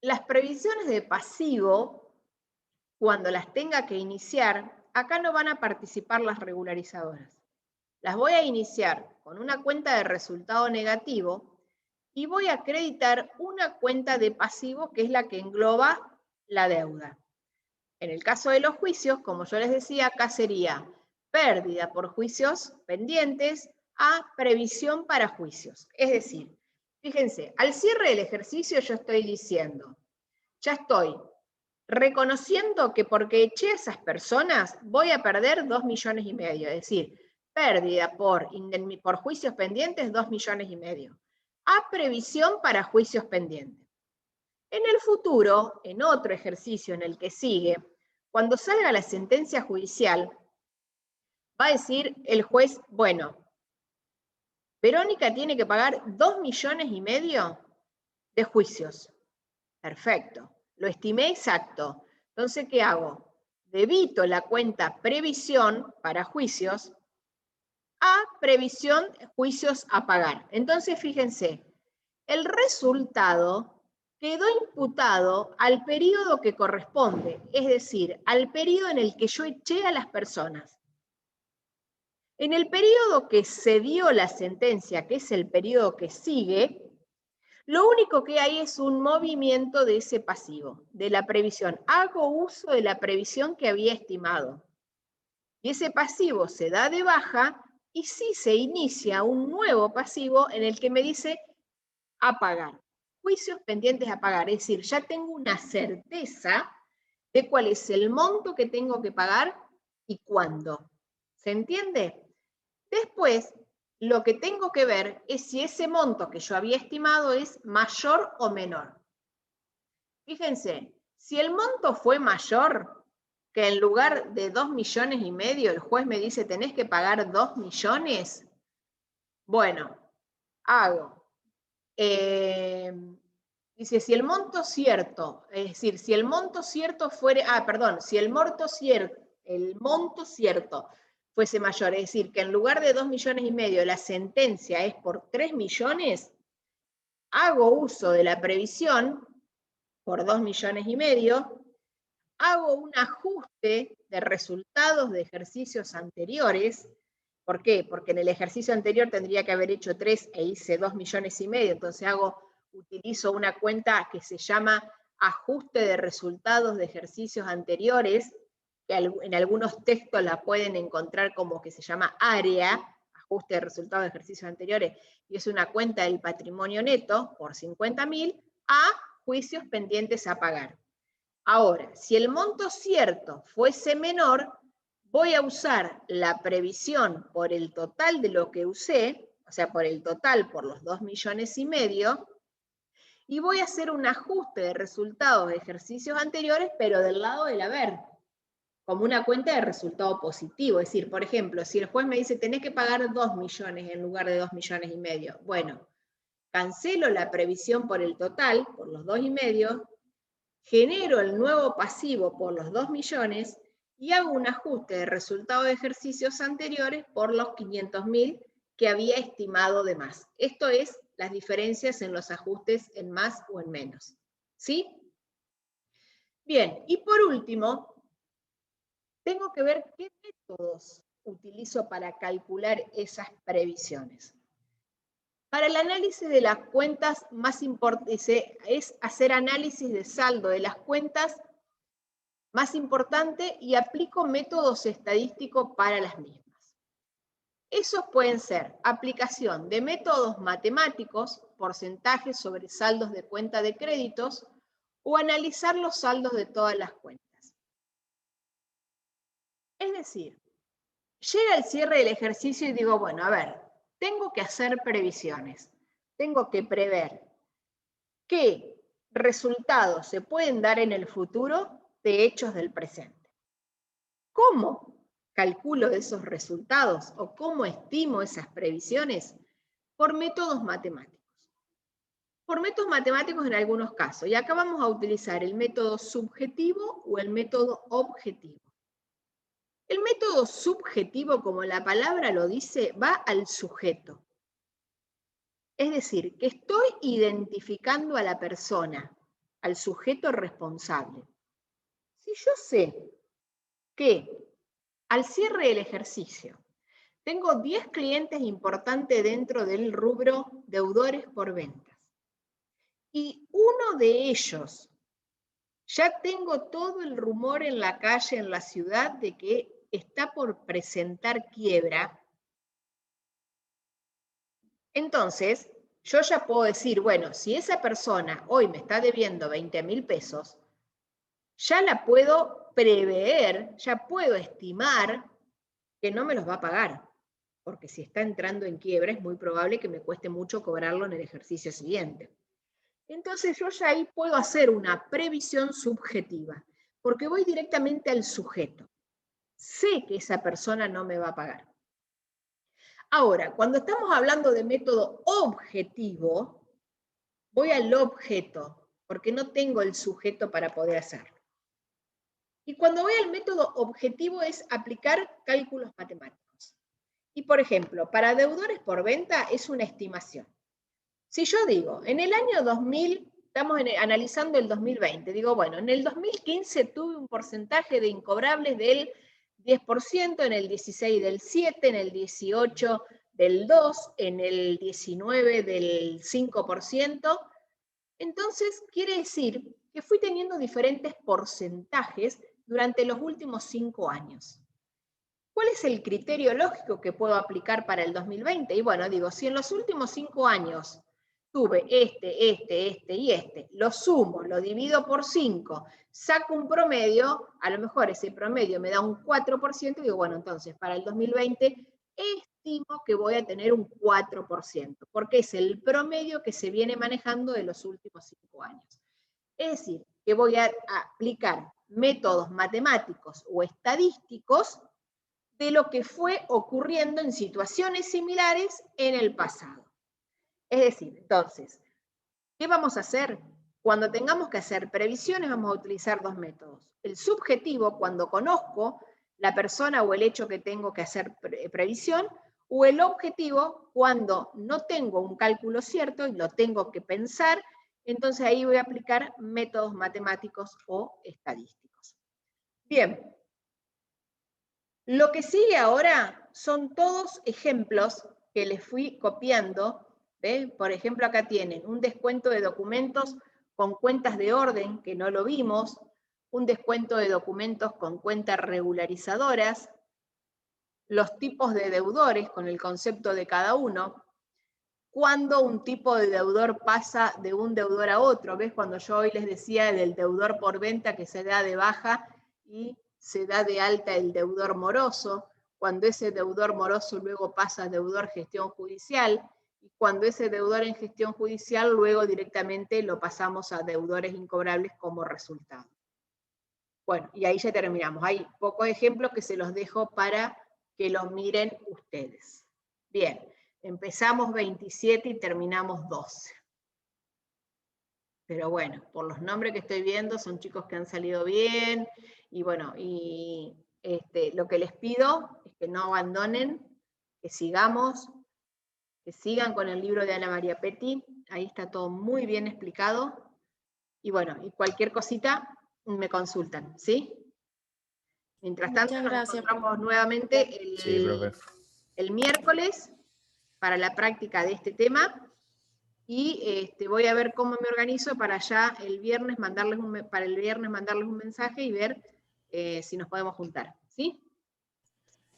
Las previsiones de pasivo, cuando las tenga que iniciar, acá no van a participar las regularizadoras. Las voy a iniciar con una cuenta de resultado negativo y voy a acreditar una cuenta de pasivo que es la que engloba la deuda. En el caso de los juicios, como yo les decía, acá sería pérdida por juicios pendientes a previsión para juicios. Es decir, fíjense, al cierre del ejercicio yo estoy diciendo, ya estoy reconociendo que porque eché a esas personas voy a perder 2,5 millones, es decir, pérdida por juicios pendientes 2,5 millones, a previsión para juicios pendientes. En el futuro, en otro ejercicio en el que sigue, cuando salga la sentencia judicial, va a decir el juez, bueno, Verónica tiene que pagar 2,5 millones de juicios. Perfecto, lo estimé exacto. Entonces, ¿qué hago? Debito la cuenta previsión para juicios a previsión juicios a pagar. Entonces, fíjense, el resultado quedó imputado al periodo que corresponde, es decir, al periodo en el que yo eché a las personas. En el periodo que se dio la sentencia, que es el periodo que sigue, lo único que hay es un movimiento de ese pasivo, de la previsión. Hago uso de la previsión que había estimado. Y ese pasivo se da de baja y sí se inicia un nuevo pasivo en el que me dice a pagar. Juicios pendientes a pagar. Es decir, ya tengo una certeza de cuál es el monto que tengo que pagar y cuándo. ¿Se entiende? Después, lo que tengo que ver es si ese monto que yo había estimado es mayor o menor. Fíjense, si el monto fue mayor, que en lugar de 2,5 millones, el juez me dice tenés que pagar 2 millones, bueno, hago. Dice, si el monto cierto, es decir, si el monto cierto fuere, si el monto cierto fuese mayor, es decir, que en lugar de 2,5 millones la sentencia es por 3 millones, hago uso de la previsión por 2,5 millones, hago un ajuste de resultados de ejercicios anteriores. ¿Por qué? Porque en el ejercicio anterior tendría que haber hecho 3 e hice 2,5 millones, entonces utilizo una cuenta que se llama ajuste de resultados de ejercicios anteriores, que en algunos textos la pueden encontrar como que se llama área, ajuste de resultados de ejercicios anteriores, y es una cuenta del patrimonio neto por 50.000 a juicios pendientes a pagar. Ahora, si el monto cierto fuese menor, voy a usar la previsión por el total de lo que usé, o sea, por el total por los 2,5 millones, y voy a hacer un ajuste de resultados de ejercicios anteriores, pero del lado del haber, como una cuenta de resultado positivo. Es decir, por ejemplo, si el juez me dice tenés que pagar 2 millones en lugar de 2,5 millones, bueno, cancelo la previsión por el total, por los 2,5, genero el nuevo pasivo por los 2 millones y hago un ajuste de resultado de ejercicios anteriores por los 500.000 que había estimado de más. Esto es las diferencias en los ajustes en más o en menos. ¿Sí? Bien, y por último, tengo que ver qué métodos utilizo para calcular esas previsiones. Para el análisis de las cuentas más importante es hacer análisis de saldo de las cuentas más importante y aplico métodos estadísticos para las mismas. Esos pueden ser aplicación de métodos matemáticos, porcentajes sobre saldos de cuenta de créditos, o analizar los saldos de todas las cuentas. Es decir, llega el cierre del ejercicio y digo, bueno, a ver, tengo que hacer previsiones, tengo que prever qué resultados se pueden dar en el futuro de hechos del presente. ¿Cómo calculo esos resultados o cómo estimo esas previsiones? Por métodos matemáticos. Por métodos matemáticos en algunos casos. Y acá vamos a utilizar el método subjetivo o el método objetivo. El método subjetivo, como la palabra lo dice, va al sujeto. Es decir, que estoy identificando a la persona. al sujeto responsable. Si yo sé que al cierre del ejercicio tengo 10 clientes importantes dentro del rubro deudores por ventas, y uno de ellos ya tengo todo el rumor en la calle, en la ciudad, de que está por presentar quiebra, entonces yo ya puedo decir, bueno, si esa persona hoy me está debiendo 20.000 pesos, ya la puedo prever, ya puedo estimar que no me los va a pagar, porque si está entrando en quiebra es muy probable que me cueste mucho cobrarlo en el ejercicio siguiente. Entonces yo ya ahí puedo hacer una previsión subjetiva, porque voy directamente al sujeto. Sé que esa persona no me va a pagar. Ahora, cuando estamos hablando de método objetivo, voy al objeto, porque no tengo el sujeto para poder hacerlo. Y cuando voy al método objetivo es aplicar cálculos matemáticos. Y por ejemplo, para deudores por venta es una estimación. Si yo digo, en el año 2000, estamos analizando el 2020, digo, bueno, en el 2015 tuve un porcentaje de incobrables del 10%, en el 16 del 7%, en el 18 del 2%, en el 19 del 5%. Entonces, quiere decir que fui teniendo diferentes porcentajes durante los últimos 5 años. ¿Cuál es el criterio lógico que puedo aplicar para el 2020? Y bueno, digo, si en los últimos 5 años tuve este y este, lo sumo, lo divido por 5, saco un promedio, a lo mejor ese promedio me da un 4%, y digo, bueno, entonces para el 2020 estimo que voy a tener un 4%, porque es el promedio que se viene manejando de los últimos 5 años. Es decir, que voy a aplicar métodos matemáticos o estadísticos de lo que fue ocurriendo en situaciones similares en el pasado. Es decir, entonces, ¿qué vamos a hacer? Cuando tengamos que hacer previsiones vamos a utilizar dos métodos. El subjetivo, cuando conozco la persona o el hecho que tengo que hacer previsión, o el objetivo, cuando no tengo un cálculo cierto y lo tengo que pensar, entonces ahí voy a aplicar métodos matemáticos o estadísticos. Bien. Lo que sigue ahora son todos ejemplos que les fui copiando. ¿Ve? Por ejemplo, acá tienen un descuento de documentos con cuentas de orden, que no lo vimos, un descuento de documentos con cuentas regularizadoras, los tipos de deudores con el concepto de cada uno, cuando un tipo de deudor pasa de un deudor a otro. ¿Ves? Cuando yo hoy les decía del deudor por venta que se da de baja y se da de alta el deudor moroso, cuando ese deudor moroso luego pasa a deudor gestión judicial, y cuando ese deudor en gestión judicial luego directamente lo pasamos a deudores incobrables como resultado. Bueno, y ahí ya terminamos. Hay pocos ejemplos que se los dejo para que los miren ustedes. Bien, empezamos 27 y terminamos 12. Pero bueno, por los nombres que estoy viendo, son chicos que han salido bien, y bueno, y lo que les pido es que no abandonen, que sigamos, que sigan con el libro de Ana María Petti, ahí está todo muy bien explicado, y bueno, y cualquier cosita me consultan, ¿sí? Mientras tanto, nos encontramos nuevamente el miércoles para la práctica de este tema. Y voy a ver cómo me organizo para ya el viernes mandarles un mensaje y ver si nos podemos juntar. ¿Sí?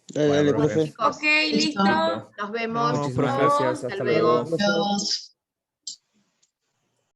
Dale, profe. Ok, listo. Nos vemos. Muchísimas gracias. Hasta luego. Adiós.